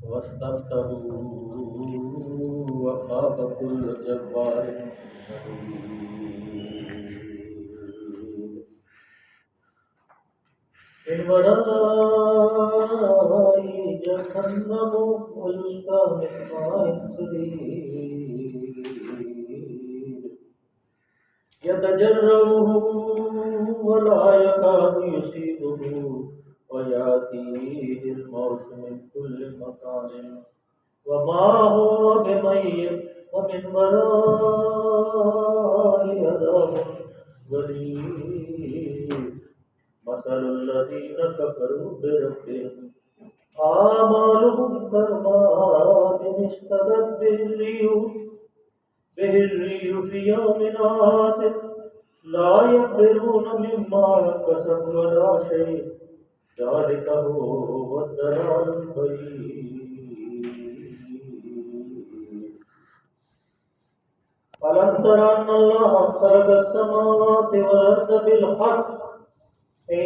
واستفتحوا وخاب كل جبار عنيد. من ورائه جهنم ويسقى من ماء صديد يتجرعه ولا يكاد يصيبه ويأتيه الموت من كل مكان وما هو بميت ومن ورائه عذاب غليظ. مثل الذين كفروا بربهم أعمالهم كرماد اشتدت به الريح في يوم عاصف لا يقدرون مما كسبوا ولا شيء ذلك هو الضلال البعيد. ألم تر أن الله خلق السماوات والأرض بالحق إن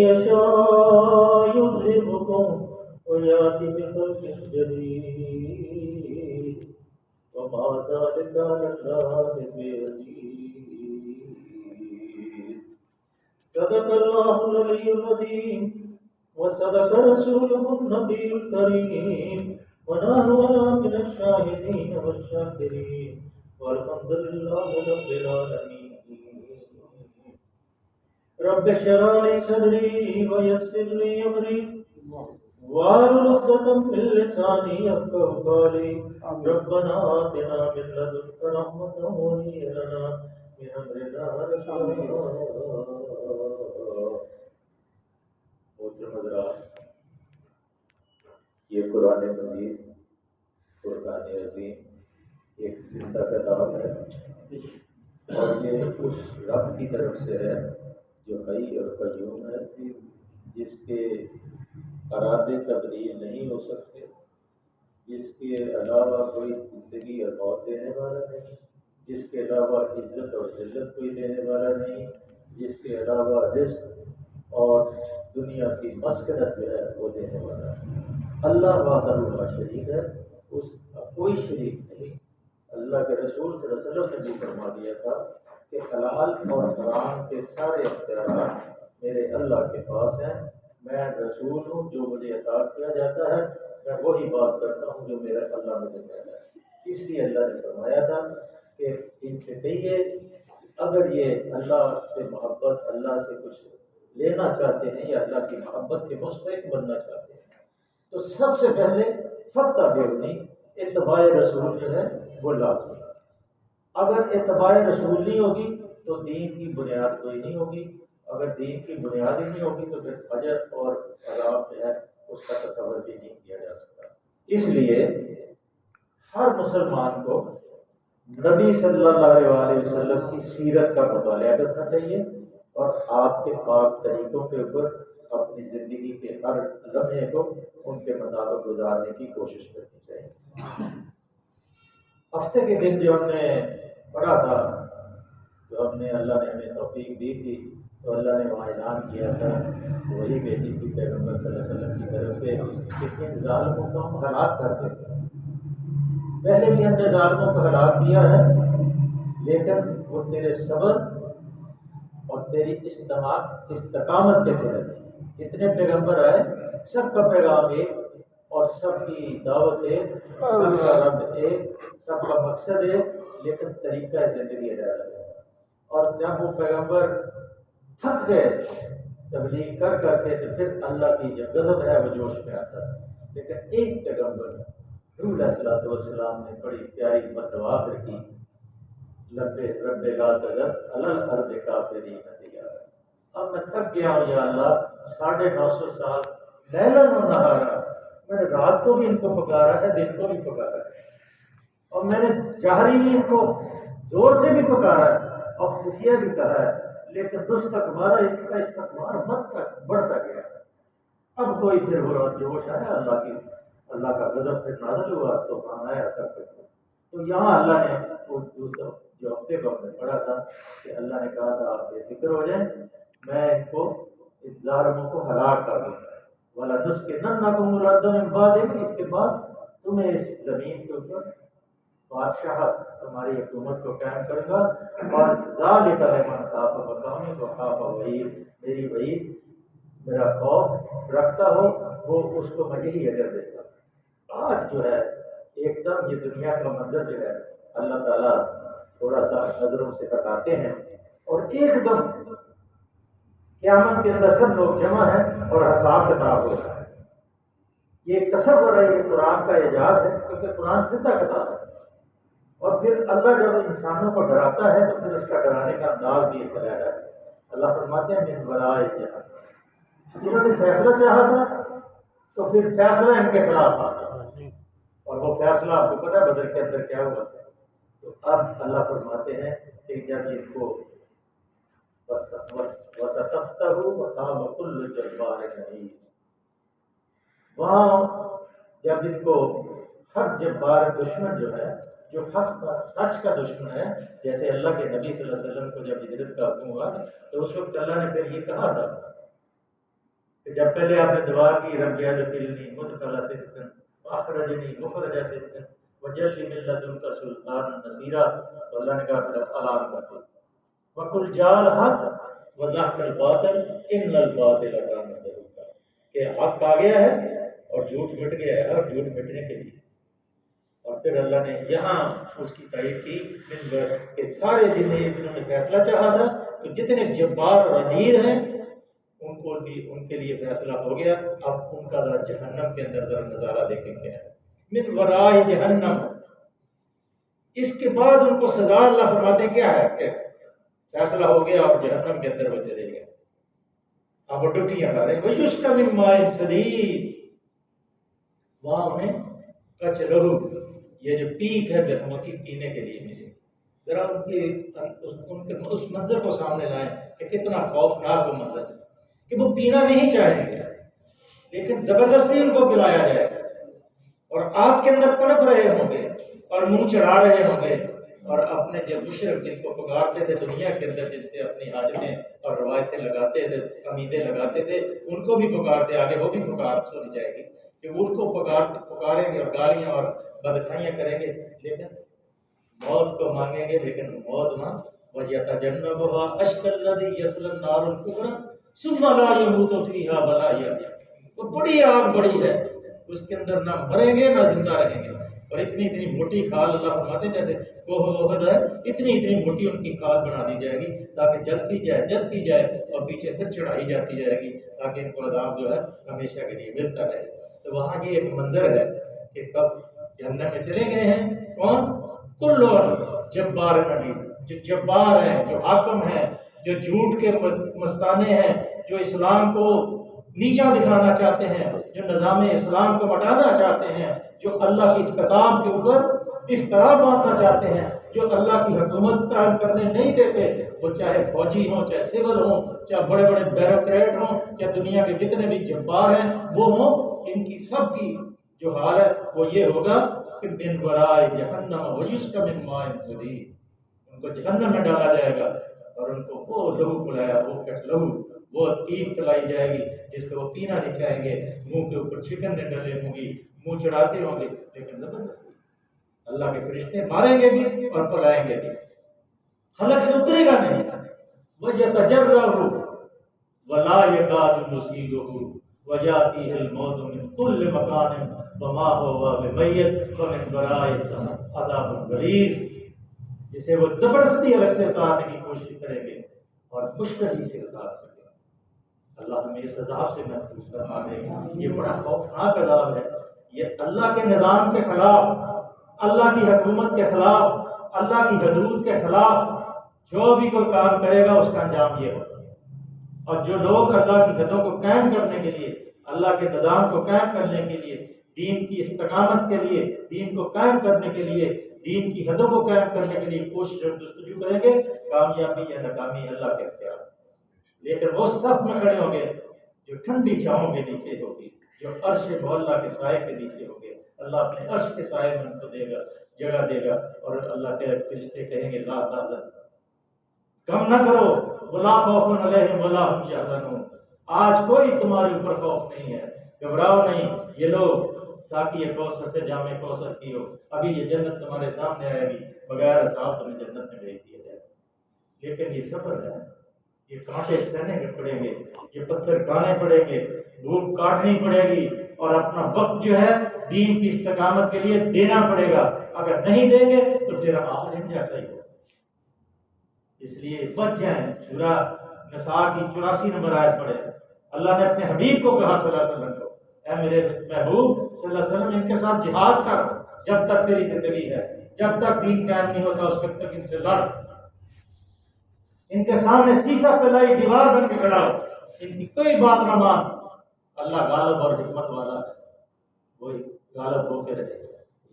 يشاء يذهبكم ويأتي بخلق جديد وما ذلك على الله بعزيز. صدق الله العلي العظيم وصدق رسوله النبي الكريم ونحن من الشاهدين والشاكرين والحمد لله رب العالمين. رب اشرح لي صدري ويسر لي امري واحلل عقدة من لساني يفقهوا قولي. ربنا آتنا من لدنك رحمة وهيئ لنا من امرنا رشدا. محترم حضرات، یہ قرآن مجید فرقان عظیم ایک زندہ کتاب ہے اور یہ اس رب کی طرف سے ہے جو حی اور قیوم ہے، جس کے ارادے تبدیل نہیں ہو سکتے، جس کے علاوہ کوئی زندگی اور موت دینے والا نہیں، جس کے علاوہ عزت اور ذلت کوئی دینے والا نہیں، جس کے علاوہ رزق اور دنیا کی مسکنت جو ہے وہ دینے والا ہے۔ اللہ وحدہ لا شریک ہے، اس کا کوئی شریک نہیں۔ اللہ کے رسول صلی اللہ علیہ وسلم نے بھی فرما دیا تھا کہ حلال اور حرام کے سارے اختیارات میرے اللہ کے پاس ہیں، میں رسول ہوں، جو مجھے عطا کیا جاتا ہے میں وہی بات کرتا ہوں جو میرا اللہ مجھے کہتا ہے۔ اس لیے اللہ نے فرمایا تھا کہ ان سے کہیے اگر یہ اللہ سے محبت، اللہ سے کچھ لینا چاہتے ہیں یا اللہ کی محبت کے مستحق بننا چاہتے ہیں تو سب سے پہلے فتح بیرونی اتباع رسول جو ہے وہ لازمی ہے۔ اگر اتباع رسول نہیں ہوگی تو دین کی بنیاد کوئی نہیں ہوگی، اگر دین کی بنیاد ہی نہیں ہوگی تو پھر اجر اور عذاب جو ہے اس کا تصور بھی نہیں کیا جا سکتا۔ اس لیے ہر مسلمان کو نبی صلی اللہ علیہ وسلم کی سیرت کا مطالعہ کرنا چاہیے اور آپ کے پاک طریقوں کے اوپر اپنی زندگی کے ہر لمحے کو ان کے مطابق گزارنے کی کوشش کرنی چاہیے۔ ہفتے کے دن جو ہم نے پڑھا تھا، جو ہم نے اللہ نے ہمیں توفیق دی تھی، تو اللہ نے وہاں اعلان کیا تھا، وہی بھیجی تھی پیغمبر صلی اللہ علیہ وسلم کی طرف سے کہ ان ظالموں کو ہم ہلاک کر دیتے ہیں۔ پہلے بھی ہم نے ظالموں کو ہلاک کیا ہے، لیکن وہ تیرے صبر اور تیری استقامت کے صدقے جتنے پیغمبر آئے سب کا پیغام ایک اور سب کی دعوت ایک، سب کا رب ایک، سب کا مقصد ایک، لیکن طریقہ زندگی الگ ہے۔ اور جب وہ پیغمبر تھک گئے تبلیغ کر کر کے تو پھر اللہ کی جو غضب ہے وہ جوش میں آتا ہے۔ لیکن ایک پیغمبر نوح علیہ السلام نے بڑی پیاری بددعا کی، رب لا تذر علی الارض کافرین دیارا۔ اب میں تھک گیا ہوں یا اللہ، 950 سال لیلاً و نہارا میں نے رات کو بھی ان کو پکارا ہے، دن کو بھی پکارا ہے، اور میں نے جہری بھی ان کو زور سے بھی پکارا ہے اور خفیہ بھی کہا ہے، لیکن استکبار ان کا استکبار بڑھتا گیا۔ اب کوئی پھر وہ جوش آیا، اللہ کا غضب پھر نازل ہوا، طوفان آیا سب کے۔ تو یہاں اللہ نے نقطے کو ہم نے پڑھا تھا کہ اللہ نے کہا تھا آپ بے فکر ہو جائیں، میں ان کو ان ظالموں کو ہلاک کر دوں گا، وَلَنُسْكِنَنَّكُمُ الْأَرْضَ مِن بَعْدِهِمْ، اس کے بعد تمہیں اس زمین کے اوپر بادشاہت، تمہاری حکومت کو قائم کرے گا، اور ذَلِكَ لِمَنْ خَافَ مَقَامِي وَخَافَ وَعِیدِ، میری وعید میرا خوف رکھتا ہو وہ اس کو میں یہی اجر دیتا ہوں۔ آج جو ہے ایک دم یہ دنیا کا منظر جو ہے اللہ تعالیٰ تھوڑا سا نظروں سے ہٹاتے ہیں، اور ایک دم قیامت کے اندر سب لوگ جمع ہیں اور حساب کتاب ہو رہا ہے۔ یہ ایک تصور ہے، یہ قرآن کا اعجاز ہے، کیونکہ قرآن زندہ کتاب ہے، اور پھر اللہ جب انسانوں کو ڈراتا ہے تو پھر اس کا ڈرانے کا انداز بھی ایک علیحدہ ہے۔ اللہ فرماتے ہیں من ورائے جہنم، جنہوں نے فیصلہ چاہا تھا تو پھر فیصلہ ان کے خلاف آتا، اور وہ فیصلہ آپ کو پتہ ہے بدر کے اندر کیا ہوا تھا۔ تو اب اللہ فرماتے ہیں کہ جب ان کو وَسَتَفْتَحُ وَخَابَ كُلُّ جَبَّارٍ عَنِیدٍ، وہاں جب ان کو ہر جبار دشمن جو ہے، جو حق کا سچ کا دشمن ہے، جیسے اللہ کے نبی صلی اللہ علیہ وسلم کو جب ہجرت کا حکم ہوا تو اس وقت اللہ نے پھر یہ کہا تھا کہ جب پہلے آپ نے دعا کی رب ادخلنی مدخل صدق واخرجنی مخرج صدق واجعل لي من لدنك سلطانا نصيرا، تو اللہ نے کہا پھر اعلان کر دو وقل جاء الحق وزهق الباطل ان الباطل كان زهوقا، کہ حق آ گیا ہے اور جھوٹ مٹ گیا ہے، اور جھوٹ مٹنے کے لیے۔ اور پھر اللہ نے یہاں اس کی تعریف کی کہ سارے جنہوں نے فیصلہ چاہا تھا تو جتنے جبار اور عنید ہیں ان کو بھی ان کے لیے فیصلہ ہو گیا۔ اب ان کا ذرا جہنم کے اندر ذرا نظارہ دیکھیں کیا ہے، من ورائے جہنم، اس کے بعد ان کو سزا اللہ فرماتے کیا ہے کہ فیصلہ ہو گیا اور جہنم کے اندر وہ چلے گئے، اب وہ ڈبکیاں کھا رہے وَيُسْقَى مِن مَاءٍ صَدِيدٍ، وہاں انہیں کچ لہو، یہ جو پیک ہے جہنم کی پینے کے لیے ملے۔ ذرا ان کے اس منظر کو سامنے لائیں کہ کتنا خوفناک وہ منظر ہے کہ وہ پینا نہیں چاہیں گے لیکن زبردستی ان کو پلایا جائے گا، اور آپ کے اندر تڑپ رہے ہوں گے اور منہ چڑھا رہے ہوں گے، اور اپنے جو مشرک جن کو پکارتے تھے دنیا کے اندر، جن سے اپنی حاجتیں اور روایتیں لگاتے تھے، امیدیں لگاتے تھے، ان کو بھی پکارتے، آگے وہ بھی پکار سنی جائے گی کہ وہ ان کو پکاریں گے اور گالیاں اور بدخائیاں کریں گے، لیکن موت کو مانگیں گے، لیکن موت نہ وَيَتَجَنَّبُهَا الْأَشْقَى الَّذِي يَصْلَى النَّارَ الْكُبْرَى ثُمَّ لَا يَمُوتُ فِيهَا وَلَا يَحْيَىٰ، وہ بڑی آگ بڑی ہے، اس کے اندر نہ مریں گے نہ زندہ رہیں گے، اور اتنی موٹی کھال اللہ فرماتے جیسے احد ہے، اتنی موٹی ان کی کھال بنا دی جائے گی تاکہ جلتی جائے اور پیچھے پھر چڑھائی جاتی جائے گی تاکہ ان کو عذاب جو ہے ہمیشہ کے لیے ملتا رہے۔ تو وہاں یہ ایک منظر ہے کہ کب جہنم میں چلے گئے ہیں کون؟ کل جبار عنید، جو جبار ہیں، جو حاکم ہیں، جو جھوٹ کے مستانے ہیں، جو اسلام کو نیچا دکھانا چاہتے ہیں، جو نظام اسلام کو مٹانا چاہتے ہیں، جو اللہ کی کتاب کے اوپر افترا باندھنا چاہتے ہیں، جو اللہ کی حکومت قائم کرنے نہیں دیتے، وہ چاہے فوجی ہوں، چاہے سول ہوں، چاہے بڑے بڑے بیوروکریٹ ہوں، یا دنیا کے جتنے بھی جبار ہیں وہ ہوں، ان کی سب کی جو حال ہے وہ یہ ہوگا کہ من ورائے جہنم وَيُسْقَى مِن مَاءٍ صَدِيدٍ، ان کو جہنم میں ڈالا جائے گا اور ان کو وہ لہو پلایا، وہ کٹ لہو، وہ پیپ پلائی جائے گی جس کو وہ پینا نہیں چاہیں گے، منہ کے اوپر چکن نے ڈلے ہوں گی، منہ چڑھاتے ہوں گے، لیکن زبردستی اللہ کے فرشتے ماریں گے بھی اور پلائیں گے بھی، حلق سے اترے گا نہیں۔ وَيَتَجَرَّعُ وَلَا يَكَادُ يُصِيبُهُ وَيَأْتِيهِ الْمَوْتُ مِنْ كُلِّ مَكَانٍ وَمَا هُوَ بِمَيِّتٍ وَمِنْ وَرَائِهِ عَذَابٌ غَلِيظٌ، جسے وہ زبردستی حلق سے اتارنے کی کوشش کریں گے اور مشکل ہی سے اتار سکیں گے۔ اللہ ہمیں اس عذاب سے محفوظ فرما دے۔ یہ بڑا خوفناک عذاب ہے، یہ اللہ کے نظام کے خلاف، اللہ کی حکومت کے خلاف، اللہ کی حدود کے خلاف جو بھی کوئی کام کرے گا اس کا انجام یہ ہوگا، اور جو لوگ اللہ کی حدوں کو قائم کرنے کے لیے، اللہ کے نظام کو قائم کرنے کے لیے، دین کی استقامت کے لیے، دین کو قائم کرنے کے لیے، دین کی حدوں کو قائم کرنے کے لیے کوشش اور جستجو کریں گے، کامیابی یا ناکامی اللہ کے اختیار، لیکن وہ صف میں کھڑے ہوں گے جو ٹھنڈی چھاؤں کے نیچے ہوگی، جو عرش مولا کے سائے کے نیچے ہوگے، اللہ اپنے عرش کے سائے میں ان کو دے گا، جگہ دے گا، اور اللہ کے فرشتے کہیں گے لا تحزن، غم نہ کرو، ولا خوف علیہم ولا هم یحزنون، آج کوئی تمہارے اوپر خوف نہیں ہے، گھبراؤ نہیں، یہ لوگ ساقی کوثر سے جام کوثر کی ہو، ابھی یہ جنت تمہارے سامنے آئے گی، بغیر حساب تمہیں جنت میں بھیج دیا جائے گا۔ لیکن یہ صبر ہے، یہ کانٹے سہنے کے پڑیں گے، یہ پتھر کھانے پڑیں گے، دھوپ کاٹنی پڑے گی، اور اپنا وقت جو ہے دین کی استقامت کے لیے دینا پڑے گا، اگر نہیں دیں گے تو پھر عالم جیسا ہی ہوگا۔ اس لیے بچ جائیں۔ سورہ نساء کی 84 نمبر آیت پڑھے، اللہ نے اپنے حبیب کو کہا صلی اللہ علیہ وسلم کو، اے میرے محبوب صلی اللہ علیہ وسلم، ان کے ساتھ جہاد کر جب تک تیری زندگی ہے، جب تک دین قائم نہیں ہوتا اس وقت تک ان سے لڑ، ان کے سامنے سیسا پلائی دیوار بن کے کھڑا ہو، ان کی کوئی بات نہ مان، اللہ غالب اور حکمت والا ہے، وہی غالب ہو کے رہے گا۔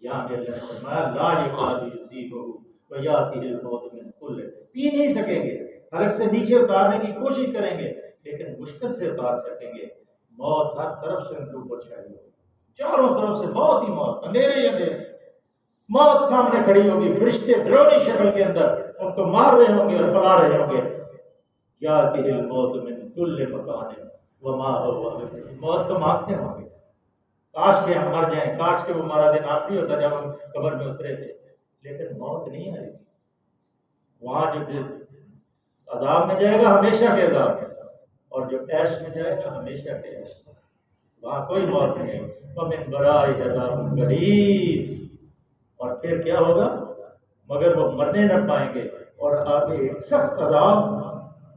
یہاں بھی اللہ نے فرمایا لا یکاد یصیبہ ویاتہ الموت من کل، پی نہیں سکیں گے، حلق سے نیچے اتارنے کی کوشش کریں گے لیکن مشکل سے اتار سکیں گے، موت ہر طرف سے ان کے اوپر چھائی ہوگی، چاروں طرف سے موت ہی موت، اندھیرے ہی اندھیرے، موت سامنے کھڑی ہوگی، فرشتے ڈرونی شکل کے اندر ان کو مار رہے ہوں گے اور پلا رہے ہوں گے، یاتہ الموت من کل مکان وما هو بمجنون، موت کو مانگتے ہوں گے، کاش کہ ہم مر جائیں، کاش کہ وہ ہمارا دن آخری ہوتا جب ہم قبر میں اترے تھے، لیکن موت نہیں آئے گی، وہاں جو عذاب میں جائے گا ہمیشہ کے عذاب میں، اور جو عیش میں جائے گا ہمیشہ کے عیش میں، وہاں کوئی موت نہیں ہے۔ وَمِن وَرَائِهِ عَذَابٌ غَلِيظٌ، اور پھر کیا ہوگا، مگر وہ مرنے نہ پائیں گے، اور آگے ایک سخت عذاب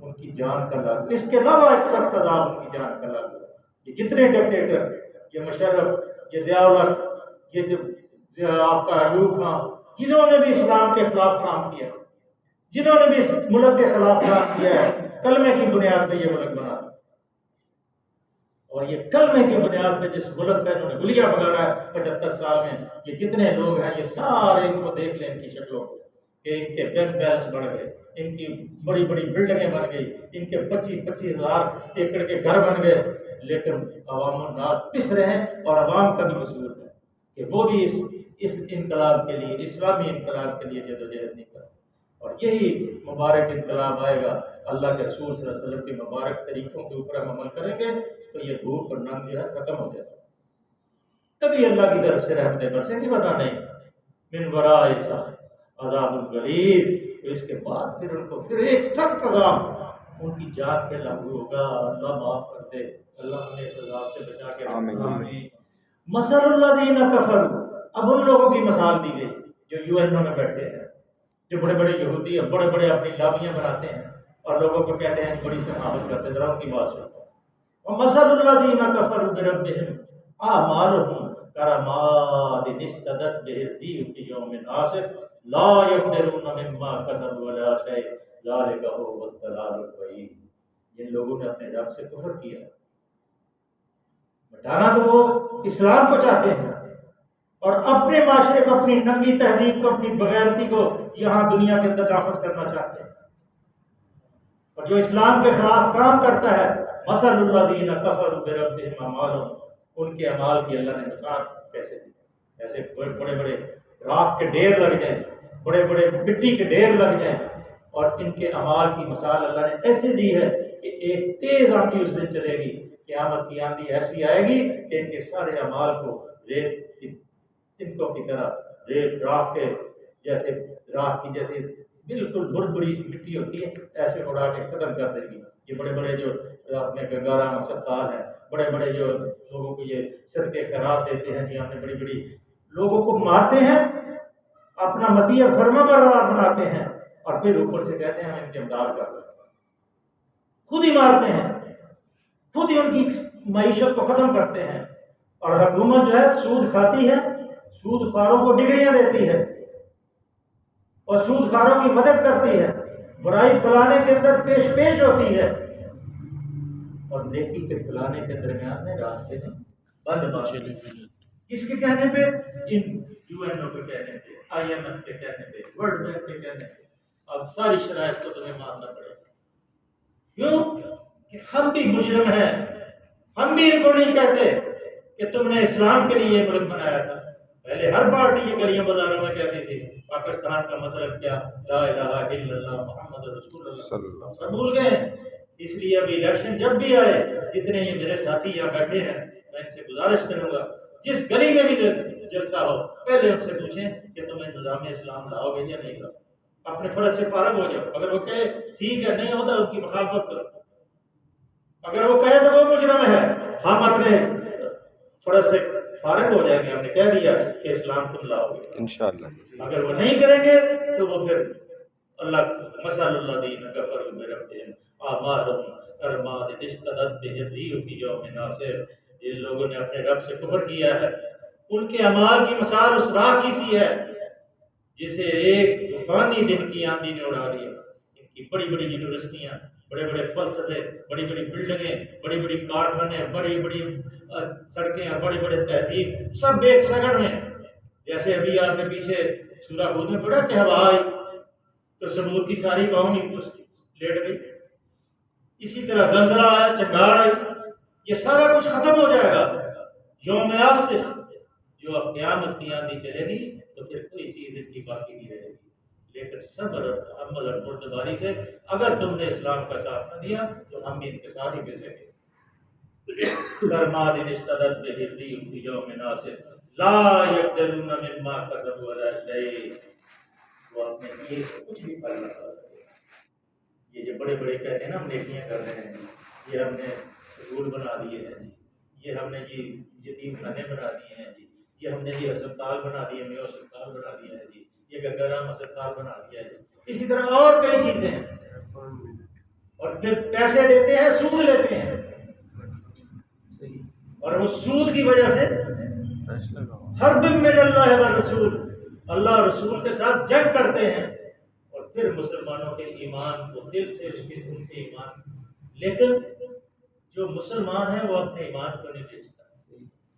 ان کی جان کا لاگو، اس کے علاوہ ایک سخت عذاب ان کی جان کا لاگو۔ یہ جتنے ڈکٹیٹر، یہ مشرف، یہ ضیاء الحق، یہ جو آپ کا ایوب خان، جنہوں نے بھی اسلام کے خلاف کام کیا، جنہوں نے بھی اس ملک کے خلاف کام کیا ہے، کلمے کی بنیاد پہ یہ ملک بنا، اور یہ کلمے کی بنیاد پہ جس ملک کا انہوں نے گلیا بگاڑا ہے 75 سال میں، یہ جتنے لوگ ہیں یہ سارے ان کو دیکھ لیں ان کی شکلوں کو، کہ ان کے بینک بیلنس بڑھ گئے، ان کی بڑی بڑی بلڈنگیں بن گئی، ان کے 25-25 ہزار ایکڑ کے گھر بن گئے، لیکن عوام الناس پس رہے ہیں، اور عوام کا بھی قصور ہے کہ وہ بھی اس انقلاب کے لیے، اسلامی انقلاب کے لیے جدوجہد نہیں کرتے، اور یہی مبارک انقلاب آئے گا، اللہ کے رسول صلی اللہ علیہ وسلم کے مبارک طریقوں کے اوپر ہم عمل کریں گے تو یہ بھوک اور ننگ جو ہے ختم ہو جائے گا، تبھی اللہ کی طرف سے رحمتیں برسیں گی، ورنہ نہیں۔ من ورائہ عذاب غلیظ، تو اس کے بعد پھر ان کو پھر ایک سخت عذاب ان کی جان پہ لاگو ہوگا، اللہ معاف کر دے، اللہ ہمیں اس عذاب سے بچا کے رکھے۔ مثل الذین کفروا، اب ان لوگوں کی مثال دی گئی جو یو این او میں بیٹھے ہیں، جو بڑے بڑے یہودی اور بڑے بڑے اپنی لابیاں بناتے ہیں اور لوگوں کو کہتے ہیں بڑی سماحت کرتے ہیں، ذرا ان کی بات سنو۔ وَمَثَلُ الَّذِينَ كَفَرُوا بِرَبِّهِمْ أَعْمَالُهُمْ كَرَمَادٍ اشْتَدَتْ بِهِ الرِّيحُ فِي يَوْمٍ عَاصِفٍ لَا يَقْدِرُونَ مِمَّا كَسَبُوا عَلَىٰ شَيْءٍ ذَلِكَ هُوَ الضَّلَالُ الْبَعِيدُ۔ جن لوگوں نے اپنے رب سے کفر کیا، بتانا تو وہ اسلام کو چاہتے ہیں اور اپنے معاشرے کو، اپنی ننگی تہذیب کو، اپنی بغیرتی کو یہاں دنیا کے اندر نافذ کرنا چاہتے ہیں، اور جو اسلام کے خلاف کام کرتا ہے، مثل الذین کفروا بربہم اعمالہم، ان کے اعمال کی اللہ نے مثال کیسے دی، ایسے بڑے بڑے راکھ کے ڈھیر لگ جائیں، بڑے بڑے مٹی کے ڈھیر لگ جائیں، اور ان کے اعمال کی مثال اللہ نے ایسے دی ہے کہ ایک تیز آندھی اس دن چلے گی، قیامت کی آندھی ایسی آئے گی کہ ان کے سارے اعمال کو ریت کی تنکوں کی طرح، ریت راکھ کے جیسے، راکھ کی جیسے بالکل بڑی سی مٹی ہوتی ہے، ایسے اڑا کے ختم کر دے گی۔ یہ بڑے بڑے جو اپنے گنگارا مسلطار ہیں، بڑے بڑے جو لوگوں کو یہ صدقے خیرات دیتے ہیں، جی ہم نے بڑی بڑی لوگوں کو مارتے ہیں، اپنا مطیع فرما بردار بناتے ہیں، اور پھر اوپر سے کہتے ہیں ہم ان کی امداد کر رہے ہیں، خود ہی مارتے ہیں، خود ہی ان کی معیشت کو ختم کرتے ہیں، اور حکومت جو ہے سود کھاتی ہے، سود خواروں کو ڈگریاں دیتی ہے اور سود خواروں کی مدد کرتی ہے، برائی پھیلانے کے اندر پیش ہوتی ہے، اور نیکی کے پھیلانے کے درمیان میں راستے میں بند چلے ہوئے۔ کس کے کہنے پہ؟ ان یو این او کے کہنے پہ، آئی ایم ایف کے کہنے پہ، ورلڈ بینک کے کہنے پہ۔ اب ساری شرائط کو تمہیں ماننا پڑے گا، کیوں کہ ہم بھی مجرم ہیں، ہم بھی ان کو نہیں کہتے کہ تم نے اسلام کے لیے یہ ملک بنایا تھا، پہلے ہر پارٹی یہ گلیوں بازاروں میں کہتی تھی پاکستان کا مطلب کیا، لا الہ الا اللہ محمد رسول اللہ، سب بھول گئے ہیں۔ اس لیے اب الیکشن جب بھی آئے، جتنے یہ میرے ساتھی یہاں بیٹھے ہیں، میں ان سے گزارش کروں گا جس گلی میں بھی جلسہ ہو پہلے ان سے پوچھیں کہ تمہیں نظام اسلام لاؤ گے یا نہیں لاؤ، اپنے فرض سے فارغ ہو جاؤ۔ اگر وہ کہے ٹھیک ہے نہیں ہوتا ان کی مخالفت کرو، اگر وہ کہے تو وہ مجرم ہے، ہم اپنے فرض سے فارغ ہو جائیں گے، ہم نے کہہ دیا کہ اسلام تم لاؤ گے انشاءاللہ۔ اگر وہ نہیں کریں گے تو وہ پھر اللہ مسل اللہ دین کفر بربہم اعمالهم ارماد اشتدت به الريح في يوم ناصر، جن لوگوں نے اپنے رب سے کفر کیا ہے ان کے اعمال کی مثال اس راہ کی سی ہے جسے ایک طوفانی دن کی آندھی نے اڑا دیا۔ ان کی بڑی بڑی یونیورسٹیاں، بڑے بڑے فلسفے، بڑی بڑی بلڈنگیں، بڑی بڑی کارخانے، بڑی بڑی سڑکیں، بڑے بڑے تہذیب، سب ایک سگڑ میں۔ جیسے ابھی آپ کے پیچھے سورہ ہود میں پڑھا کہ ہوا آئی تو ثمود کی ساری قوم ہی لیٹ گئی، اسی طرح زلزلہ آیا، چنگاڑ آئی، یہ سارا کچھ ختم ہو جائے گا یوم آصف۔ جو اب قیامت کی آندھی چلے گی تو پھر کوئی چیز ان کی باقی نہیں رہے گی، لیکن صبر اور تحمل اور بردباری سے اگر تم نے اسلام کا ساتھ نہ دیا تو ہم بھی ان کے ساتھ ہی پھنسیں گے۔ سرماد اشتدت به الريح في يوم ناصر لا يقدرون مما كسبوا على شيء، وہ اپنے کیے کچھ بھی پھل نہ پا سکے۔ یہ جو بڑے بڑے کہتے ہیں نا ہم نیکیاں کر رہے ہیں، یہ ہم نے سکول بنا دیے ہیں جی، یہ ہم نے جی یتیم خانے بنا دیے ہیں جی، یہ ہم نے جی ہسپتال بنا دیے، میو ہسپتال بنا دیا ہے جی، یہ گنگارام ہسپتال بنا دیا ہے جی، اسی طرح اور کئی چیزیں ہیں، اور پھر پیسے دیتے ہیں، سود لیتے ہیں، اور وہ سود کی وجہ سے حرب من اللہ و رسول، اللہ رسول کے ساتھ جنگ کرتے ہیں، اور پھر مسلمانوں کے ایمان کو دل سے اس کے ایمان، لیکن جو مسلمان ہے وہ اپنے ایمان کو نہیں بیچتا،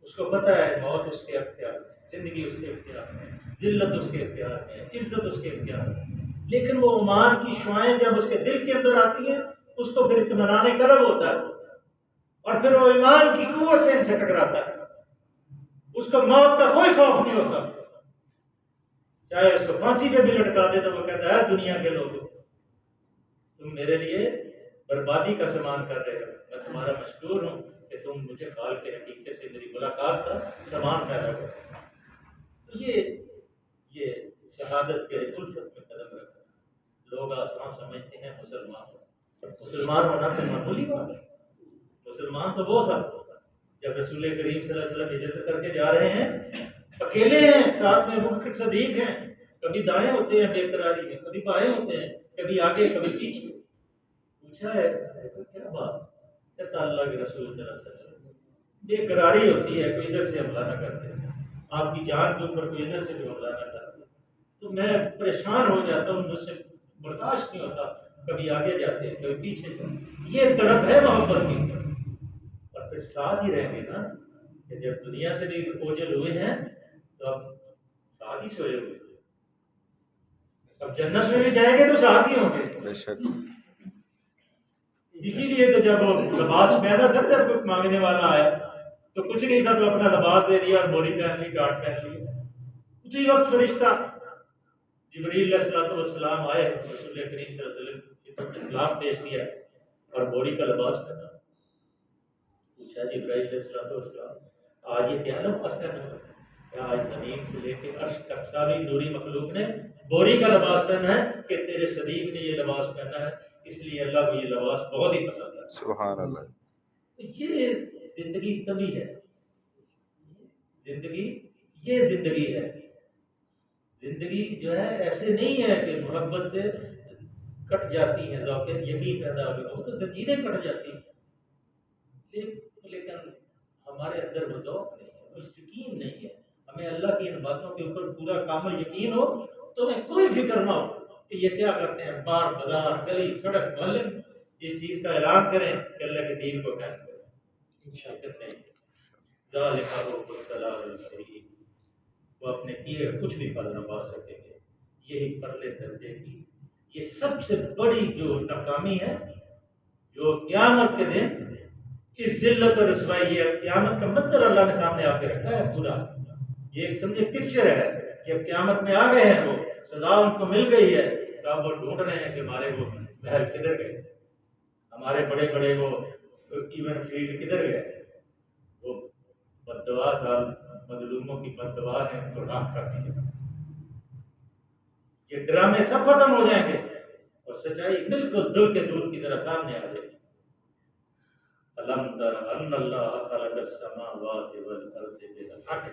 اس کو پتہ ہے موت اس کے اختیار میں، زندگی اس کے اختیار میں، ذلت اس کے اختیار میں، عزت اس کے اختیار میں، لیکن وہ ایمان کی شعائیں جب اس کے دل کے اندر آتی ہیں اس کو پھر اطمینان قلب ہوتا ہے، اور پھر وہ ایمان کی قوت سے ان سے ٹکراتا ہے، اس کو موت کا کوئی خوف نہیں ہوتا، چاہے اس کو پھانسی پہ بھی لٹکا دے تو وہ کہتا ہے دنیا کے لوگ تم میرے لیے بربادی کا سامان کر رہے ہو، میں تمہارا مشکور ہوں کہ تم مجھے خال کے حقیقت سے میری ملاقات کا سامان پیدا کرو۔ تو یہ شہادت کے الفت میں قدم رکھنا لوگ آسان سمجھتے ہیں مسلمان ہونا پھر معمولی بات ہے، مسلمان تو وہ تھا جب رسول کریم صلی اللہ علیہ وسلم ہجرت کر کے جا رہے ہیں، اکیلے ہیں، ساتھ میں مبشر صدیق ہیں، کبھی دائیں ہوتے ہیں بے قراری میں، کبھی بائیں ہوتے ہیں، کبھی آگے کبھی پیچھے، پوچھا ہے کیا بات، کہتا اللہ کے رسول صلی اللہ علیہ وسلم بے قراری ہوتی ہے، کوئی ادھر سے حملہ نہ کرتے، آپ کی جان کے اوپر کوئی ادھر سے بھی حملہ نہ کرتے، تو میں پریشان ہو جاتا ہوں، مجھ سے برداشت نہیں ہوتا، کبھی آگے جاتے ہیں کبھی پیچھے جاتے، یہ تڑپ ہے محبت کی، اور پھر ساتھ ہی رہیں گے نا، کہ جب دنیا سے بھی اوجھل ہوئے ہیں تو اب ساتھ ہی سوئے ہوئے، اب جنت میں بھی جائیں گے تو ساتھ ہی ہوں گے۔ اسی لیے تو جب وہ لباس پہنا تھا، جب مانگنے والا آیا تو کچھ نہیں تھا تو اپنا لباس دے دیا اور موری پہن لی، ڈانٹ پہن لی، اسی وقت فرشتہ جبریل علیہ السلام آئے، رسول کریم صلی اللہ علیہ وسلم کی طرف اسلام پیش کیا اور موری کا لباس پہنا، پوچھا جبرائیل علیہ السلام آج یہ کیا لباس پہنا ہے؟ کیا آج زمین سے لے کے عرش تک ساری نوری مخلوق نے بوری کا لباس پہنا ہے کہ تیرے صدیق نے یہ لباس پہنا ہے، اس لیے اللہ کو یہ لباس بہت ہی پسند ہے۔ سبحان اللہ۔ یہ زندگی کمی ہے، یہ زندگی ہے، زندگی جو ہے ایسے نہیں ہے کہ محبت سے کٹ جاتی ہیں، ذوق یقین پیدا ہو گیا، وہ تو زنجیریں کٹ جاتی ہیں، لیکن ہمارے اندر وہ ذوق نہیں ہے، وہ یقین نہیں ہے، ہمیں اللہ کی ان باتوں کے اوپر پورا کامل یقین ہو تو ہمیں کوئی فکر نہ ہو کہ یہ کیا کرتے ہیں، بار بازار گلی سڑک محلے اس چیز کا اعلان کریں کہ اللہ کے دین کو قائم کریں، شرکت نہیں، وہ اپنے کیے کچھ بھی پھل نہ پا سکیں گے، یہی پرلے درجے کی یہ سب سے بڑی جو ناکامی ہے، جو قیامت کے دن اس ذلت اور رسوائی، قیامت کا منظر اللہ نے سامنے آ کے رکھا ہے پورا، یہ ایک سمجھے پکچر ہے کہ اب قیامت میں آ گئے ہیں، وہ سزا ان کو مل گئی ہے، تو اب وہ ڈھونڈ رہے ہیں کہ ہمارے وہ محل کدھر گئے، ہمارے بڑے بڑے وہ ایونٹ فیلڈ کدھر گئے، وہ بددعا تھا، مظلوموں کی بددعا ہے، ان کو راہ کر دیا۔ یہ ڈرامے سب ختم ہو جائیں گے اور سچائی بالکل دل کے دور کی طرح سامنے آ جائے گی۔ الم تر ان اللہ خلق السماوات والارض بالحق،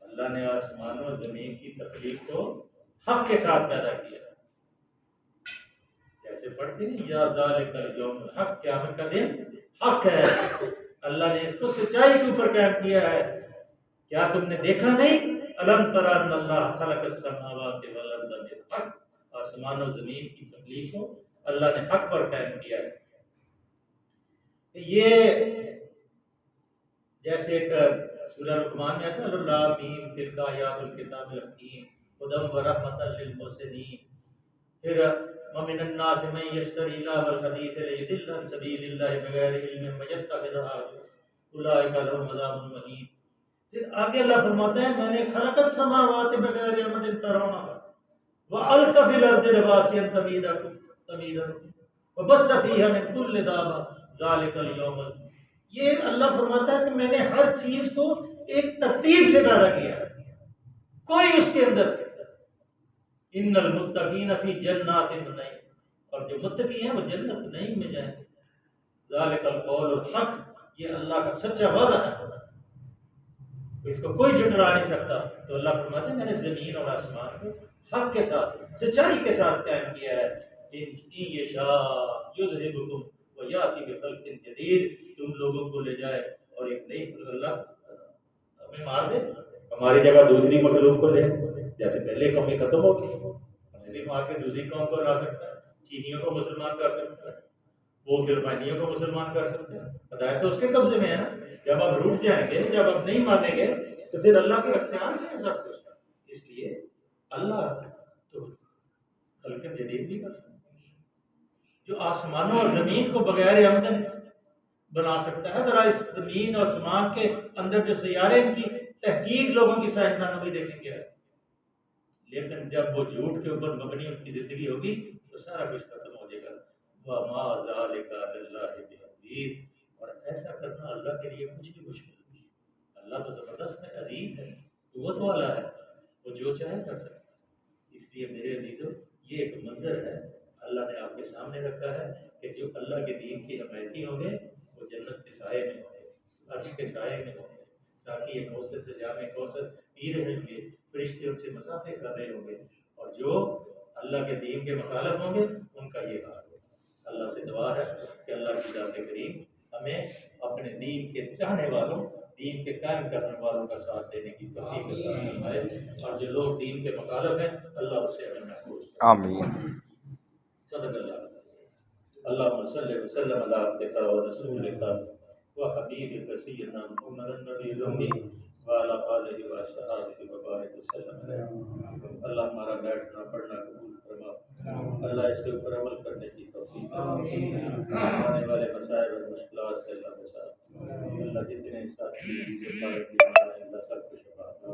اللہ نے آسمان و زمین کی تخلیق کو حق کے ساتھ پیدا کیا۔ جیسے پڑھتے ہیں یا ذالک الیوم الحق، قیامت کا دن حق ہے، اللہ نے اس کو سچائی کے اوپر قائم کیا ہے۔ کیا تم نے دیکھا نہیں؟ الم تر ان اللہ خلق السماوات والارض بالحق، آسمان و زمین کی تخلیق کو اللہ نے حق پر قائم کیا ہے۔ یہ جیسے ایک سورہ لقمان میں آتا ہے اللہ میم تلک آیات الکتاب الحکیم ہدی ورحمۃ للمحسنین، پھر ومن الناس من یشتری لہو الحدیث لیضل عن سبیل اللہ بغیر علم ویتخذها اولئک لهم عذاب مہین۔ پھر آگے اللہ فرماتا ہے میں نے خلق السماوات بغیر عمد ترونها وألق فی الارض رواسیا تمیدا وبث فیہا من کل دابہ ذالک الیوم۔ یہ اللہ فرماتا ہے کہ میں نے ہر چیز کو ایک ترتیب سے پیدا کیا، کوئی اس کے اندر ان المتقین فی جنات النعیم، اور جو متقی ہیں وہ جنت نعیم میں جائیں گے۔ ذالک القول الحق، یہ اللہ کا سچا وعدہ ہے، اس کو کوئی جھٹلا نہیں سکتا۔ تو اللہ فرماتے ہیں میں نے زمین اور آسمان کو حق کے ساتھ سچائی کے ساتھ قائم کیا ہے۔ ان یشاء یذھبکم ویاتی بخلق جدید، تم لوگوں کو لے جائے اور ایک نئی اللہ ہمیں مار دے، ہماری جگہ دوسری مخلوق کو لے، جیسے پہلے قومیں ختم ہو گئی، ہمیں بھی مار کے دوسری قوم کو لا سکتا ہے، چینیوں کو مسلمان کر سکتا ہے، وہ فلپائنیوں کو مسلمان کر سکتے ہیں، ہدایت تو اس کے قبضے میں ہے نا۔ جب آپ روٹ جائیں گے، جب آپ نہیں مانیں گے تو پھر اللہ کے اختیار میں ہے سب کچھ۔ اس لیے اللہ تو خلق جدید بھی کر سکتا ہے، جو آسمانوں اور زمین کو بغیر آمدن بنا سکتا ہے۔ ذرا اس زمین اور آسمان کے اندر جو سیارے، ان کی تحقیق لوگوں کی سائنسدانوں بھی دیکھیں گے، لیکن جب وہ جھوٹ کے اوپر مبنی ان کی زندگی ہوگی تو سارا کچھ ختم ہو جائے گا۔ وَمَا ذَلِكَ عَلَى اللَّهِ بِعَزِيزٍ، اور ایسا کرنا اللہ کے لیے کچھ بھی مشکل نہیں۔ اللہ تو زبردست ہے، عزیز ہے، قوت والا ہے، وہ جو چاہے کر سکتا ہے۔ اس لیے میرے عزیزوں، یہ ایک منظر ہے اللہ نے آپ کے سامنے رکھا ہے کہ جو اللہ کے دین کی حمایتی ہوں گے وہ جنت کے سائے میں ہوں گے، عرش کے سائے میں ہوں گے، ساتھ ہی کوثر سے جامع کوثر پی رہے ہوں گے، فرشتے ان سے مسافے کر رہے ہوں گے، اور جو اللہ کے دین کے مخالف ہوں گے ان کا یہ حال ہوگا۔ اللہ سے دعا ہے کہ اللہ کی ذات کریم ہمیں اپنے دین کے چاہنے والوں، دین کے قائم کرنے والوں کا ساتھ دینے کی توفیق عطا فرمائے، اور جو لوگ دین کے مخالف ہیں اللہ اس سے ہمیں محفوظ کرے۔ آمین۔ صدق اللہ۔ اللہم صلی وسلم علی عبدک و رسولک و حبیبک سیدنا محمد النبی الأمی وعلی آلہ و صحابہ وبارک وسلم علیہ۔ اللہ ہمارا بیٹھنا پڑھنا قبول فرما، اللہ اس کے اوپر عمل کرنے کی توفیق دے، آنے والے مسائل اور مشکلات سے اللہ بچا، اللہ جتنے ساتھی اللہ سب کو شفا عطا۔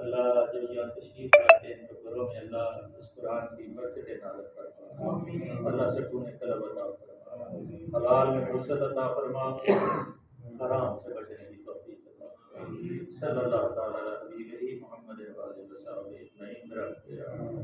اللہ جو یہاں تشریف لاتے ہیں تو گھروں میں اللہ اس قرآن کی برکتیں نازل فرما، اللہ سکون قلب عطا فرما، حلال میں فرصت عطا فرما، حرام سے بچنے کی توفیق عطا فرما۔ صلی اللہ تعالی علی حبیبہ محمد و آلہ و صحبہ اجمعین برحمتک۔